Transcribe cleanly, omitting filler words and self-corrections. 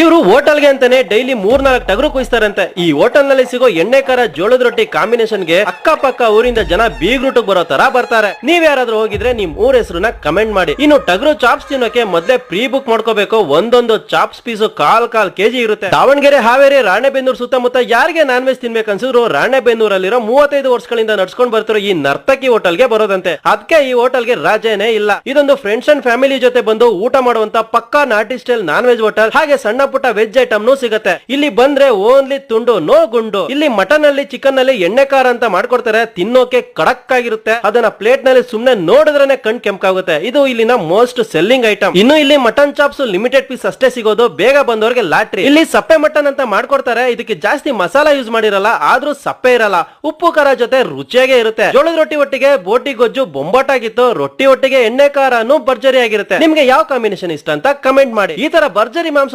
ಇವರು ಹೋಟೆಲ್ಗೆ ಅಂತಾನೆ ಡೈಲಿ 3-4 ಟಗರು ಕುಯಿಸ್ತಾರಂತೆ. ಈ ಹೋಟೆಲ್ ನಲ್ಲಿ ಸಿಗೋ ಎಣ್ಣೆ ಖಾರ ಜೋಳದ ರೊಟ್ಟಿ ಕಾಂಬಿನೇಷನ್ ಗೆ ಅಕ್ಕಪಕ್ಕ ಊರಿಂದ ಜನ ಬೀಗ್ರೂಟಕ್ಕೆ ಬರೋ ತರ ಬರ್ತಾರೆ. ನೀವ್ ಯಾರಾದ್ರೂ ಹೋಗಿದ್ರೆ ನಿಮ್ ಊರ ಹೆಸರನ್ನ ಕಮೆಂಟ್ ಮಾಡಿ. ಇನ್ನು ಟಗರು ಚಾಪ್ಸ್ ತಿನ್ನೋಕೆ ಮೊದ್ಲೇ ಪ್ರೀ ಬುಕ್ ಮಾಡ್ಕೋಬೇಕು. ಒಂದೊಂದು ಚಾಪ್ಸ್ ಪೀಸು ಕಾಲ್ ಕೆಜಿ ಇರುತ್ತೆ. ದಾವಣಗೆರೆ, ಹಾವೇರಿ, ರಾಣೆಬೆನ್ನೂರು ಸುತ್ತಮುತ್ತ ಯಾರಿಗೆ ನಾನ್ ವೆಜ್ ತಿನ್ಬೇಕು ಅನ್ಸಿದ್ರು ರಾಣೆಬೆನ್ನೂರಲ್ಲಿರೋ 35 ವರ್ಷಗಳಿಂದ ನಡ್ಸ್ಕೊಂಡ್ ಬರ್ತಿರೋ ಈ ನರ್ತಕಿ ಹೋಟೆಲ್ಗೆ ಬರೋದಂತೆ. ಅದಕ್ಕೆ ಈ ಹೋಟೆಲ್ಗೆ ರಾಜೇನೇ ಇಲ್ಲ. ಇದೊಂದು ಫ್ರೆಂಡ್ಸ್ ಅಂಡ್ ಫ್ಯಾಮಿಲಿ ಜೊತೆ ಬಂದು ಊಟ ಮಾಡುವಂತ ಪಕ್ಕಾ ನಾಟಿ ಸ್ಟೈಲ್ ನಾನ್ ವೆಜ್ ಹೋಟೆಲ್. ಹಾಗೆ ಸಣ್ಣ ಪುಟ್ಟ ವೆಜ್ ಐಟಮ್ ಸಿಗುತ್ತೆ. ಇಲ್ಲಿ ಬಂದ್ರೆ ಓನ್ಲಿ ತುಂಡು ನೋ ಗುಂಡು. ಇಲ್ಲಿ ಮಟನ್ ಅಲ್ಲಿ ಚಿಕನ್ ನಲ್ಲಿ ಎಣ್ಣೆ ಖಾರ ಅಂತ ಮಾಡ್ಕೊಡ್ತಾರೆ. ತಿನ್ನೋಕೆ ಕಡಕ್ ಆಗಿರುತ್ತೆ. ಅದನ್ನ ಪ್ಲೇಟ್ ನಲ್ಲಿ ಸುಮ್ನೆ ನೋಡಿದ್ರೇನೆ ಕಣ್ ಕೆಂಪಾಗುತ್ತೆ. ಇದು ಇಲ್ಲಿನ ಮೋಸ್ಟ್ ಸೆಲ್ಲಿಂಗ್ ಐಟಮ್. ಇನ್ನು ಇಲ್ಲಿ ಮಟನ್ ಚಾಪ್ಸ್ ಲಿಮಿಟೆಡ್ ಪೀಸ್ ಅಷ್ಟೇ ಸಿಗೋದು. ಬೇಗ ಬಂದವರಿಗೆ ಲಾಟ್ರಿ. ಇಲ್ಲಿ ಸಪ್ಪೆ ಮಟನ್ ಅಂತ ಮಾಡ್ಕೊಡ್ತಾರೆ. ಇದಕ್ಕೆ ಜಾಸ್ತಿ ಮಸಾಲಾ ಯೂಸ್ ಮಾಡಿರಲ್ಲ, ಆದ್ರೂ ಸಪ್ಪೆ ಇರಲ್ಲ. ಉಪ್ಪು ಖಾರ ಜೊತೆ ರುಚಿಯಾಗೆ ಇರುತ್ತೆ. ಜೋಳದ ರೊಟ್ಟಿ ಒಟ್ಟಿಗೆ ಬೋಟಿ ಗೊಜ್ಜು ಬೊಂಬಾಟಾಗಿತ್ತು. ರೊಟ್ಟಿ ಒಟ್ಟಿಗೆ ಎಣ್ಣೆ ಖಾರನು ಭರ್ಜರಿ ಆಗಿರುತ್ತೆ. ನಿಮ್ಗೆ ಯಾವ ಕಾಂಬಿನೇಷನ್ ಇಷ್ಟ ಅಂತ ಕಮೆಂಟ್ ಮಾಡಿ. ಈ ತರ ಭರ್ಜರಿ ಮಾಂಸ